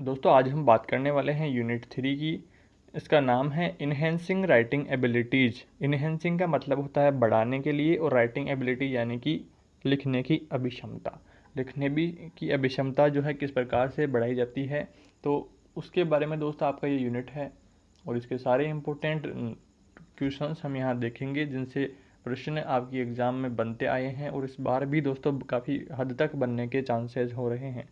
दोस्तों आज हम बात करने वाले हैं यूनिट 3 की। इसका नाम है इन्हेंसिंग राइटिंग एबिलिटीज़। इन्हेंसिंग का मतलब होता है बढ़ाने के लिए, और राइटिंग एबिलिटी यानी कि लिखने की अभिक्षमता। लिखने भी की अभिक्षमता जो है किस प्रकार से बढ़ाई जाती है, तो उसके बारे में दोस्तों आपका ये यूनिट है। और इसके सारे इम्पोर्टेंट क्वेश्चंस हम यहाँ देखेंगे जिनसे प्रश्न आपकी एग्ज़ाम में बनते आए हैं, और इस बार भी दोस्तों काफ़ी हद तक बनने के चांसेस हो रहे हैं।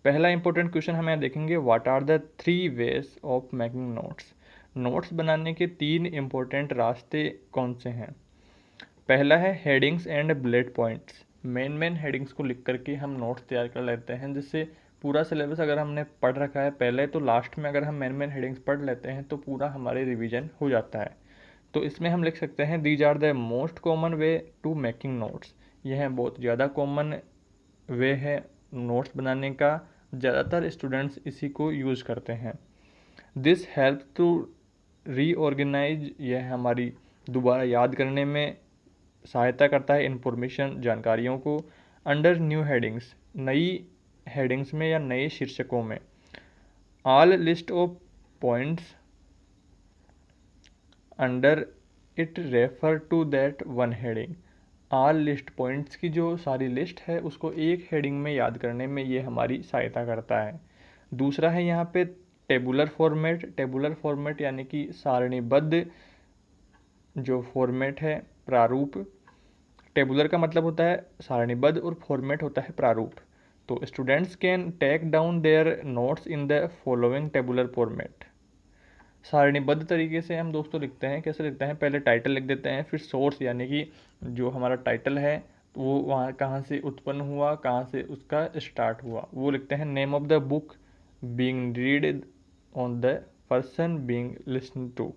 पहला इंपॉर्टेंट क्वेश्चन हम यहाँ देखेंगे, what are the 3 ways of making notes. Notes बनाने के 3 इंपॉर्टेंट रास्ते कौन से हैं। पहला है headings and bullet points. Main headings को लिख करके हम नोट्स तैयार कर लेते हैं, जिससे पूरा सिलेबस अगर हमने पढ़ रखा है पहले, तो लास्ट में अगर हम मेन हेडिंग्स पढ़ लेते हैं तो पूरा हमारे रिवीजन हो जाता है। तो इसमें हम लिख सकते हैं, these are the most common way to making notes. यह बहुत ज़्यादा कॉमन वे है नोट्स बनाने का, ज़्यादातर स्टूडेंट्स इसी को यूज़ करते हैं। दिस हेल्प टू रीऑर्गेनाइज, यह हमारी दोबारा याद करने में सहायता करता है इंफॉर्मेशन, जानकारियों को। अंडर न्यू हेडिंग्स, नई हेडिंग्स में या नए शीर्षकों में। All list of points under it refer to that one heading. All list points की जो सारी लिस्ट है उसको एक हेडिंग में याद करने में ये हमारी सहायता करता है। दूसरा है यहाँ पे टेबुलर फॉर्मेट। टेबुलर फॉर्मेट यानी कि सारणीबद्ध जो फॉर्मेट है, प्रारूप। टेबुलर का मतलब होता है सारणीबद्ध और फॉर्मेट होता है प्रारूप। तो students can take down their notes in the following tabular format. सारणीबद्ध तरीके से हम दोस्तों लिखते हैं। कैसे लिखते हैं, पहले टाइटल लिख देते हैं, फिर सोर्स यानी कि जो हमारा टाइटल है वो वहाँ कहाँ से उत्पन्न हुआ, कहाँ से उसका स्टार्ट हुआ, वो लिखते हैं। Name of the book being read on the person being listen to.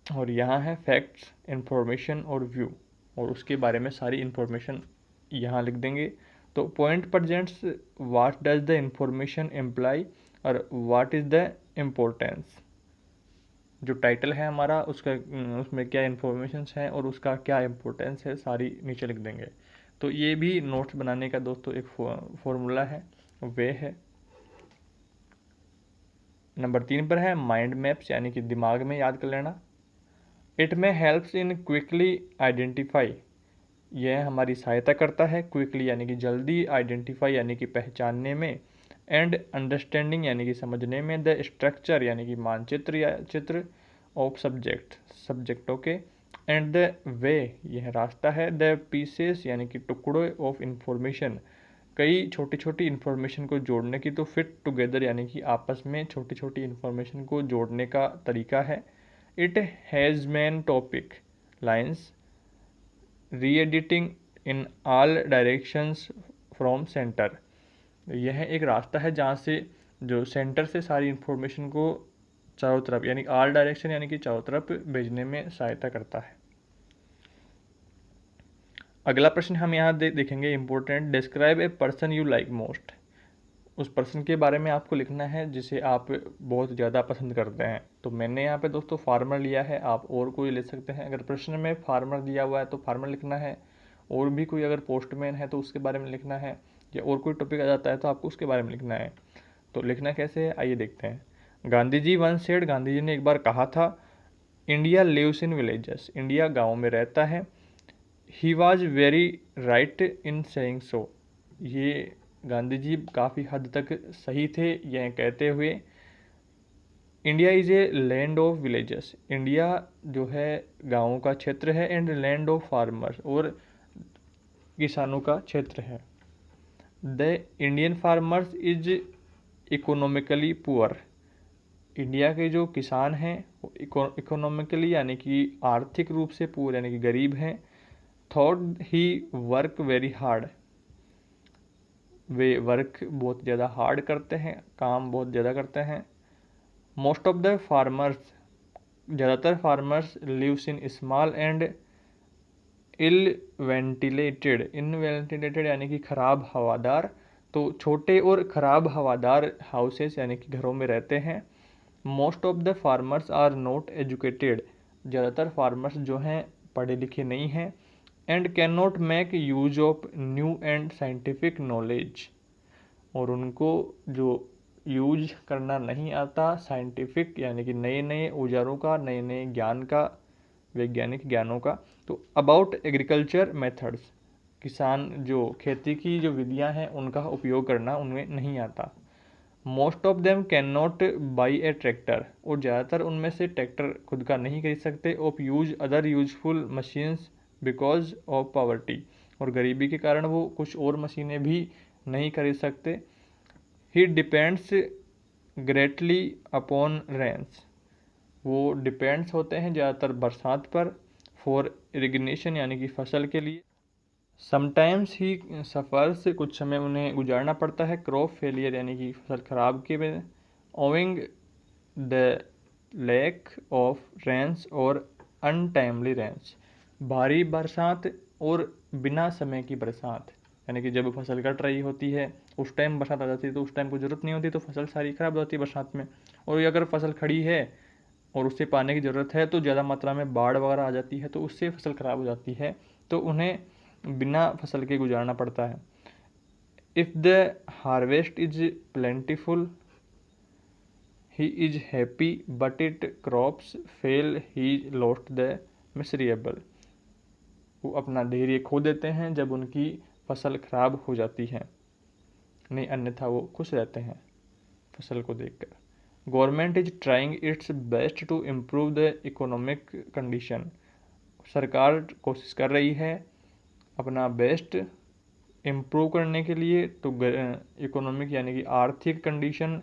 और यहाँ है फैक्ट्स, इंफॉर्मेशन और व्यू, और उसके बारे में सारी इंफॉर्मेशन यहाँ लिख देंगे। तो point presents what does the information imply, और व्हाट इज़ द इम्पोर्टेंस। जो टाइटल है हमारा उसका उसमें क्या इन्फॉर्मेशंस हैं और उसका क्या इम्पोर्टेंस है, सारी नीचे लिख देंगे। तो ये भी नोट्स बनाने का दोस्तों एक फॉर्मूला है, वे है। नंबर 3 पर है माइंड मैप्स, यानी कि दिमाग में याद कर लेना। इट में हेल्प्स इन क्विकली आइडेंटिफाई, यह हमारी सहायता करता है। क्विकली यानी कि जल्दी, आइडेंटिफाई यानी कि पहचानने में, एंड अंडरस्टैंडिंग यानी कि समझने में, द स्ट्रक्चर यानी कि मानचित्र या चित्र, ऑफ सब्जेक्ट सब्जेक्टों के, एंड द वे यह रास्ता है, द पीसेस यानी कि टुकड़ों, ऑफ इंफॉर्मेशन कई छोटी छोटी इन्फॉर्मेशन को जोड़ने की, तो फिट टुगेदर यानी कि आपस में छोटी छोटी इन्फॉर्मेशन को जोड़ने का तरीका है। It has main topic lines radiating in all directions from centre. यह एक रास्ता है जहाँ से जो सेंटर से सारी इन्फॉर्मेशन को चारों तरफ यानी ऑल डायरेक्शन यानी कि चारों तरफ भेजने में सहायता करता है। अगला प्रश्न हम यहाँ देखेंगे important, describe a person you like most. उस पर्सन के बारे में आपको लिखना है जिसे आप बहुत ज़्यादा पसंद करते हैं। तो मैंने यहाँ पे दोस्तों फार्मर लिया है, आप और कोई ले सकते हैं। अगर प्रश्न में फार्मर दिया हुआ है तो फार्मर लिखना है, और भी कोई अगर पोस्टमैन है तो उसके बारे में लिखना है, या और कोई टॉपिक आ जाता है तो आपको उसके बारे में लिखना है। तो लिखना कैसे है आइए देखते हैं। गांधी जी वंस सेड, गांधी जी ने एक बार कहा था, India lives in villages, India गाँव में रहता है। He was very right in saying so, ये गांधी जी काफ़ी हद तक सही थे यह कहते हुए। India is a land of villages, India जो है गाँवों का क्षेत्र है, एंड लैंड ऑफ फार्मर्स, और किसानों का क्षेत्र है। The Indian farmers is economically poor, India के जो किसान हैं वो इकोनॉमिकली यानी कि आर्थिक रूप से पुअर यानी कि गरीब हैं। थॉट ही वर्क वेरी हार्ड, वे वर्क बहुत ज़्यादा हार्ड करते हैं, काम बहुत ज़्यादा करते हैं। मोस्ट ऑफ द फार्मर्स, ज़्यादातर farmers lives in small and ill ventilated यानी कि खराब हवादार, तो छोटे और खराब हवादार हाउसेस यानी कि घरों में रहते हैं। Most of the farmers are not educated, ज़्यादातर फार्मर्स जो हैं पढ़े लिखे नहीं हैं। And can not make use of new and scientific knowledge, और उनको जो यूज करना नहीं आता साइंटिफिक यानी कि नए नए औजारों का, नए नए ज्ञान का, वैज्ञानिक ज्ञानों का। तो अबाउट एग्रीकल्चर मेथड्स, किसान जो खेती की जो विधियां हैं उनका उपयोग करना उनमें नहीं आता। Most of them can not by A tractor, और ज़्यादातर उनमें से ट्रैक्टर खुद का नहीं खरीद सकते। Of use other useful machines because of poverty, और गरीबी के कारण वो कुछ और मशीनें भी नहीं खरीद सकते। ही डिपेंड्स ग्रेटली अपॉन रेंस, वो डिपेंड्स होते हैं ज़्यादातर बरसात पर। फॉर इरिगेशन यानी कि फसल के लिए। समटाइम्स ही सफ़र्स, कुछ समय उन्हें गुजारना पड़ता है। क्रॉप फेलियर यानी कि फसल खराब के वजह, owing the lack of rains और अनटाइमली रेंस, भारी बरसात और बिना समय की बरसात, यानी कि जब फसल कट रही होती है उस टाइम बरसात आ जाती है तो उस टाइम को ज़रूरत नहीं होती, तो फसल सारी ख़राब हो जाती है बरसात में। और अगर फसल खड़ी है और उससे पानी की ज़रूरत है तो ज़्यादा मात्रा में बाढ़ वगैरह आ जाती है तो उससे फसल ख़राब हो जाती है, तो उन्हें बिना फसल के गुजारना पड़ता है। If the harvest is plentiful he is happy, but it crops fail he lost the miserable, वो अपना धैर्य खो देते हैं जब उनकी फसल खराब हो जाती है, नहीं अन्यथा वो खुश रहते हैं फसल को देखकर। Government is trying its best to improve the economic condition, सरकार कोशिश कर रही है अपना बेस्ट इम्प्रूव करने के लिए, तो इकोनॉमिक यानी कि आर्थिक कंडीशन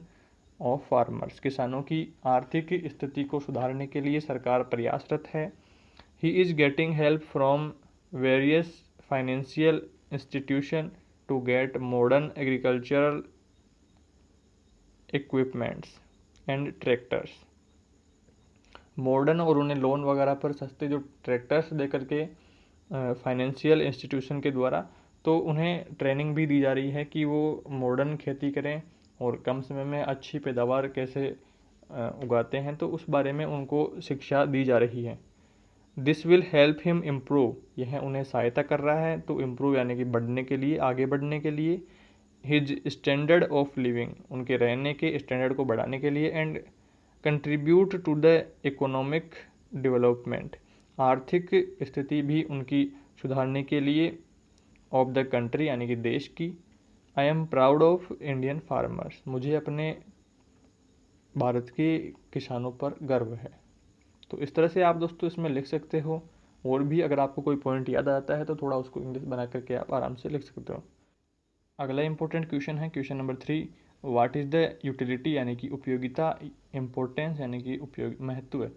ऑफ फार्मर्स, किसानों की आर्थिक स्थिति को सुधारने के लिए सरकार प्रयासरत है। He is getting help from various financial institution to get modern agricultural equipments and tractors, modern और उन्हें लोन वगैरह पर सस्ते जो ट्रैक्टर्स दे करके फाइनेंशियल इंस्टीट्यूशन के द्वारा, तो उन्हें ट्रेनिंग भी दी जा रही है कि वो मॉडर्न खेती करें और कम समय में अच्छी पैदावार कैसे उगाते हैं, तो उस बारे में उनको शिक्षा दी जा रही है। This will help him improve, यह उन्हें सहायता कर रहा है, तो इम्प्रूव यानी कि बढ़ने के लिए, आगे बढ़ने के लिए। हिज स्टैंडर्ड ऑफ लिविंग, उनके रहने के स्टैंडर्ड को बढ़ाने के लिए। And contribute to the economic development, आर्थिक स्थिति भी उनकी सुधारने के लिए ऑफ द कंट्री यानी कि देश की। I am proud of Indian farmers, मुझे अपने भारत के किसानों पर गर्व है। तो इस तरह से आप दोस्तों इसमें लिख सकते हो, और भी अगर आपको कोई पॉइंट याद आता है तो थोड़ा उसको इंग्लिश बना करके आप आराम से लिख सकते हो। अगला इंपॉर्टेंट क्वेश्चन है question number 3, what is the utility यानी कि उपयोगिता, इम्पोर्टेंस यानी कि उपयोग महत्व,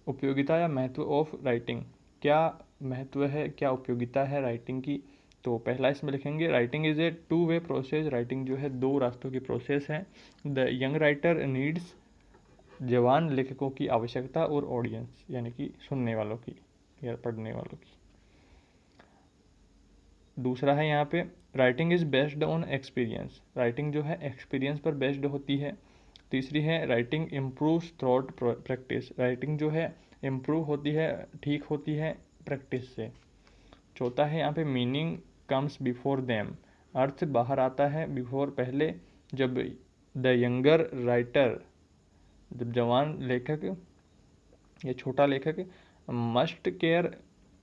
उपयोगिता या महत्व ऑफ राइटिंग, क्या महत्व है, क्या उपयोगिता है राइटिंग की। तो पहला इसमें लिखेंगे writing is a two way process, writing जो है दो रास्तों की प्रोसेस है। द यंग राइटर नीड्स, जवान लेखकों की आवश्यकता, और ऑडियंस यानी कि सुनने वालों की या पढ़ने वालों की। दूसरा है यहाँ पे writing is based on experience, writing जो है एक्सपीरियंस पर बेस्ड होती है। तीसरी है writing improves throat practice, writing जो है इम्प्रूव होती है, ठीक होती है प्रैक्टिस से। चौथा है यहाँ पे मीनिंग कम्स बिफोर देम, अर्थ बाहर आता है बिफोर पहले, जब द यंगर राइटर, जब जवान लेखक या छोटा लेखक मस्ट केयर,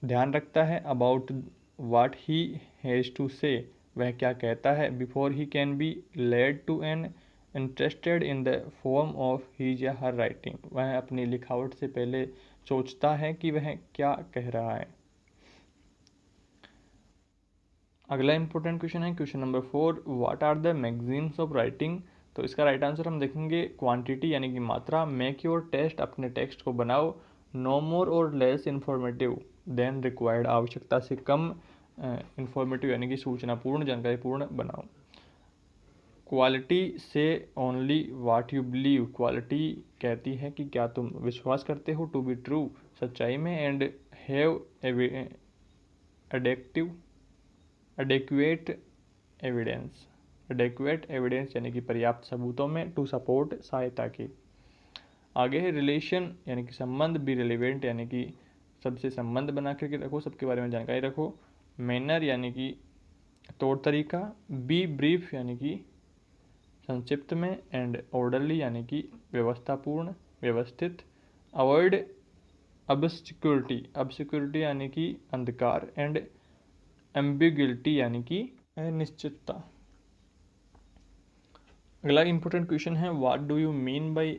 ध्यान रखता है, about what he has to say, वह क्या कहता है, before he can be led to an interested in the form of his या हर राइटिंग, वह अपनी लिखावट से पहले सोचता है कि वह क्या कह रहा है। अगला इंपॉर्टेंट क्वेश्चन है question number 4, what are the magazines of writing. तो इसका राइट आंसर हम देखेंगे क्वांटिटी यानी कि मात्रा, मेक योर टेक्स्ट, अपने टेक्स्ट को बनाओ, नो मोर और लेस इन्फॉर्मेटिव देन रिक्वायर्ड, आवश्यकता से कम इंफॉर्मेटिव यानी कि सूचनापूर्ण, जानकारीपूर्ण बनाओ। क्वालिटी से only what you believe, quality कहती है कि क्या तुम विश्वास करते हो, टू बी ट्रू, सच्चाई में, and have adequate evidence, adequate evidence यानी कि पर्याप्त सबूतों में, टू सपोर्ट सहायता की। आगे है रिलेशन यानी कि संबंध, बी रिलेवेंट यानी कि सबसे संबंध बना करके रखो, सबके बारे में जानकारी रखो, मैनर यानी कि तौर तरीका, बी ब्रीफ यानी कि संक्षिप्त में, एंड ऑर्डरली यानी कि व्यवस्थापूर्ण व्यवस्थित, अवॉइड ऑब्सक्योरिटी यानी कि अंधकार, एंड एम्बिग्युइटी यानी कि अनिश्चितता। अगला इंपॉर्टेंट क्वेश्चन है what do you mean by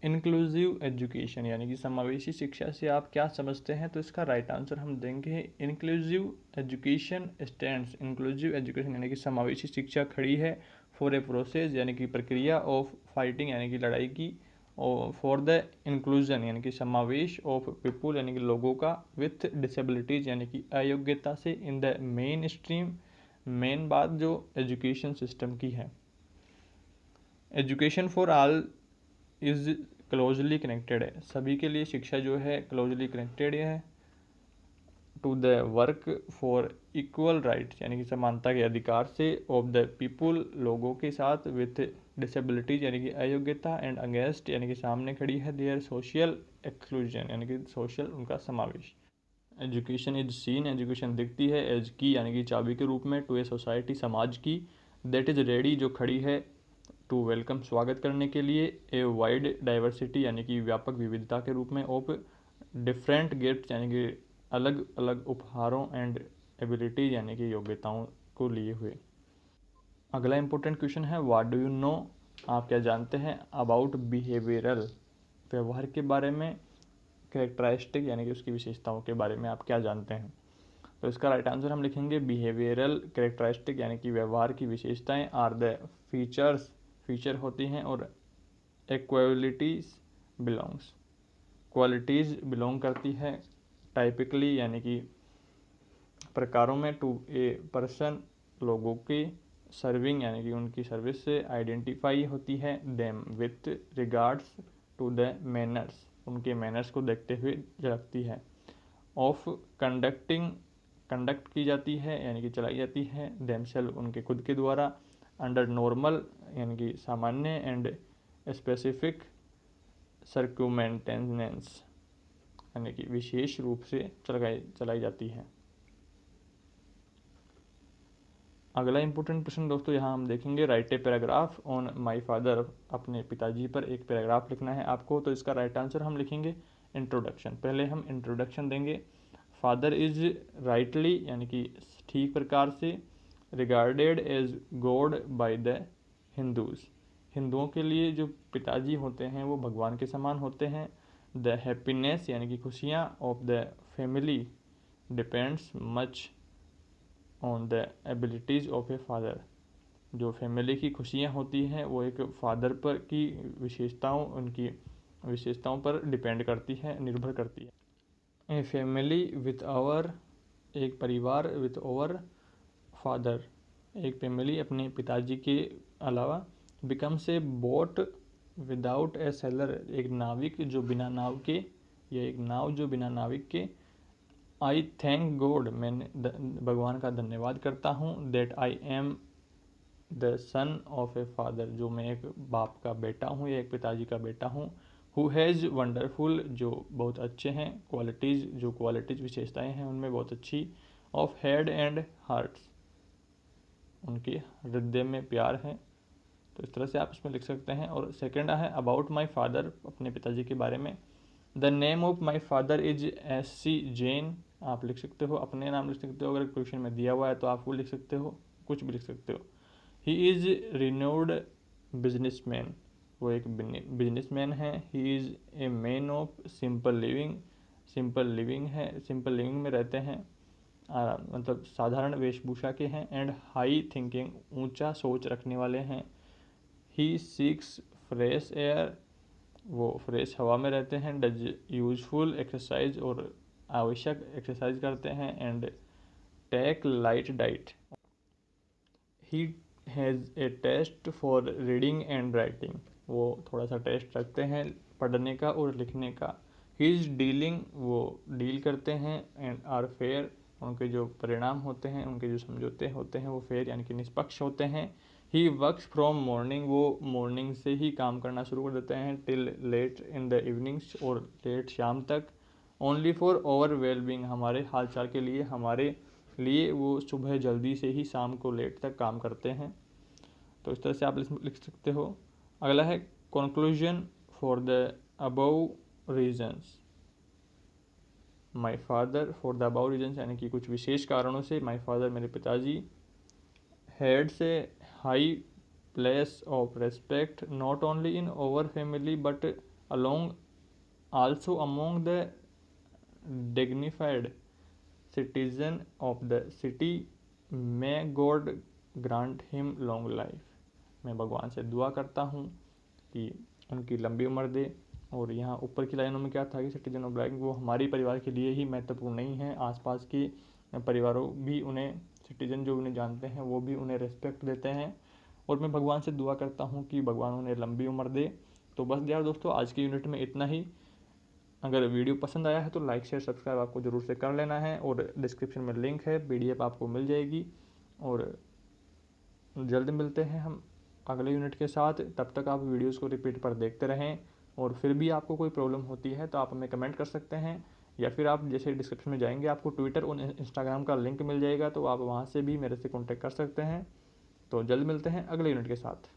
inclusive education, यानी कि समावेशी शिक्षा से आप क्या समझते हैं। तो इसका राइट आंसर हम देंगे inclusive education stands, inclusive education यानी कि समावेशी शिक्षा खड़ी है फॉर ए प्रोसेस यानी कि प्रक्रिया ऑफ फाइटिंग यानी कि लड़ाई की, और फॉर द इंक्लूजन यानी कि समावेश ऑफ पीपुल यानी कि लोगों का, विथ डिसेबिलिटीज यानी कि अयोग्यता से, in the main stream, main बात जो एजुकेशन सिस्टम की है। Education for all is closely connected है, सभी के लिए शिक्षा जो है क्लोजली कनेक्टेड है to the work for equal rights यानी कि समानता के अधिकार से, ऑफ द पीपुल लोगों के साथ, विथ डिसेबिलिटीज यानी कि अयोग्यता, एंड अगेंस्ट यानी कि सामने खड़ी है देयर सोशल एक्सक्लूजन यानी कि सोशल उनका समावेश। एजुकेशन इज सीन, एजुकेशन दिखती है, एज की यानी कि चाबी के रूप में, टू ए सोसाइटी समाज की, दैट इज रेडी जो खड़ी है, टू वेलकम स्वागत करने के लिए, ए वाइड डाइवर्सिटी यानी कि व्यापक विविधता के रूप में, ऑफ डिफरेंट गिफ्ट यानी कि अलग अलग उपहारों, एंड एबिलिटीज यानी कि योग्यताओं को लिए हुए। अगला इंपॉर्टेंट क्वेश्चन है व्हाट डू यू नो, आप क्या जानते हैं, अबाउट बिहेवियरल, व्यवहार के बारे में, कैरेक्टरिस्टिक यानी कि उसकी विशेषताओं के बारे में आप क्या जानते हैं। तो इसका राइट आंसर हम लिखेंगे बिहेवियरल कैरेक्टरिस्टिक यानी कि व्यवहार की विशेषताएं, आर द फीचर्स, फीचर होती हैं, और इक्वालिटीज बिलोंग्स, क्वालिटीज़ बिलोंग करती है, टाइपिकली यानी कि प्रकारों में, टू ए पर्सन लोगों के, सर्विंग यानी कि उनकी सर्विस से, आइडेंटिफाई होती है, them with regards to the manners, उनके मैनर्स को देखते हुए झलकती है, ऑफ कंडक्टिंग कंडक्ट की जाती है यानी कि चलाई जाती है, देमसेल्फ उनके खुद के द्वारा, अंडर नॉर्मल यानी कि सामान्य, एंड स्पेसिफिक सर्क्यूमेंटेंस यानी कि विशेष रूप से चलाई जाती है। अगला इंपॉर्टेंट प्रश्न दोस्तों यहाँ हम देखेंगे right a paragraph on my father, अपने पिताजी पर एक पैराग्राफ लिखना है आपको। तो इसका राइट आंसर हम लिखेंगे इंट्रोडक्शन, पहले हम इंट्रोडक्शन देंगे। फादर इज राइटली यानी कि ठीक प्रकार से, regarded as god by the Hindus, हिंदुओं के लिए जो पिताजी होते हैं वो भगवान के समान होते हैं। द हैप्पीनेस यानी कि खुशियाँ of the family depends much on the abilities of a father, जो फैमिली की खुशियाँ होती हैं वो एक फादर पर की विशेषताओं, उनकी विशेषताओं पर डिपेंड करती है, निर्भर करती है। ए फैमिली विथ आवर, एक परिवार, विथ ओवर फादर, एक फैमिली अपने पिताजी के अलावा, becomes a boat without A seller, एक नाविक जो बिना नाव के, या एक नाव जो बिना नाविक के। आई थैंक गॉड, मैंने भगवान का धन्यवाद करता हूँ, that I am the son of a father, जो मैं एक बाप का बेटा हूँ या एक पिताजी का बेटा हूँ। हु हैज़ वंडरफुल, जो बहुत अच्छे हैं, क्वालिटीज़, जो क्वालिटीज़ विशेषताएं हैं उनमें बहुत अच्छी, ऑफ हेड एंड हार्ट्स, उनके हृदय में प्यार है। तो इस तरह से आप इसमें लिख सकते हैं। और सेकंड है अबाउट माय फादर, अपने पिताजी के बारे में। The name of my father is SC Jain, आप लिख सकते हो, अपने नाम लिख सकते हो, अगर क्वेश्चन में दिया हुआ है तो आप वो लिख सकते हो, कुछ भी लिख सकते हो। ही इज़ रिनोड बिजनेसमैन, वो एक बिजनेसमैन है। He is a man of simple living, simple living है, सिंपल लिविंग में रहते हैं, मतलब साधारण वेशभूषा के हैं। एंड हाई थिंकिंग, ऊंचा सोच रखने वाले हैं। ही सीक्स फ्रेश एयर, वो फ्रेश हवा में रहते हैं। डज यूजफुल एक्सरसाइज, और आवश्यक एक्सरसाइज करते हैं। And take light diet. He has a taste for reading and writing, वो थोड़ा सा टेस्ट रखते हैं पढ़ने का और लिखने का। ही इज़ डीलिंग, वो डील करते हैं। एंड आर फेयर, उनके जो परिणाम होते हैं, उनके जो समझौते होते हैं वो फेयर यानी कि निष्पक्ष होते हैं। ही वर्क्स फ्रॉम मॉर्निंग, वो मॉर्निंग से ही काम करना शुरू कर देते हैं, till late in the evenings, और लेट शाम तक। ओनली फॉर ओवर वेलबींग, हमारे हाल चाल के लिए, हमारे लिए वो सुबह जल्दी से ही शाम को लेट तक काम करते हैं। तो इस तरह से आप लिख सकते हो। अगला है conclusion for the above reasons. My father for the above reasons यानी कि कुछ विशेष कारणों से माई फादर मेरे पिताजी had so high place of respect not only in our family but along also among the dignified citizen of the city. May god grant him long life. मैं भगवान से दुआ करता हूँ कि उनकी लंबी उम्र दे। और यहाँ ऊपर की लाइनों में क्या था कि सिटीजन ऑफ लाइफ वो हमारी परिवार के लिए ही महत्वपूर्ण नहीं है, आसपास के परिवारों भी उन्हें सिटीजन जो उन्हें जानते हैं वो भी उन्हें रिस्पेक्ट देते हैं। और मैं भगवान से दुआ करता हूँ कि भगवान उन्हें लंबी उम्र दे। तो बस यार दोस्तों, आज की यूनिट में इतना ही। अगर वीडियो पसंद आया है तो लाइक शेयर सब्सक्राइब आपको ज़रूर से कर लेना है। और डिस्क्रिप्शन में लिंक है, PDF आपको मिल जाएगी। और जल्द मिलते हैं हम अगले यूनिट के साथ। तब तक आप वीडियोस को रिपीट पर देखते रहें। और फिर भी आपको कोई प्रॉब्लम होती है तो आप हमें कमेंट कर सकते हैं, या फिर आप जैसे डिस्क्रिप्शन में जाएंगे आपको ट्विटर और इंस्टाग्राम का लिंक मिल जाएगा, तो आप वहाँ से भी मेरे से कॉन्टैक्ट कर सकते हैं। तो जल्द मिलते हैं अगले यूनिट के साथ।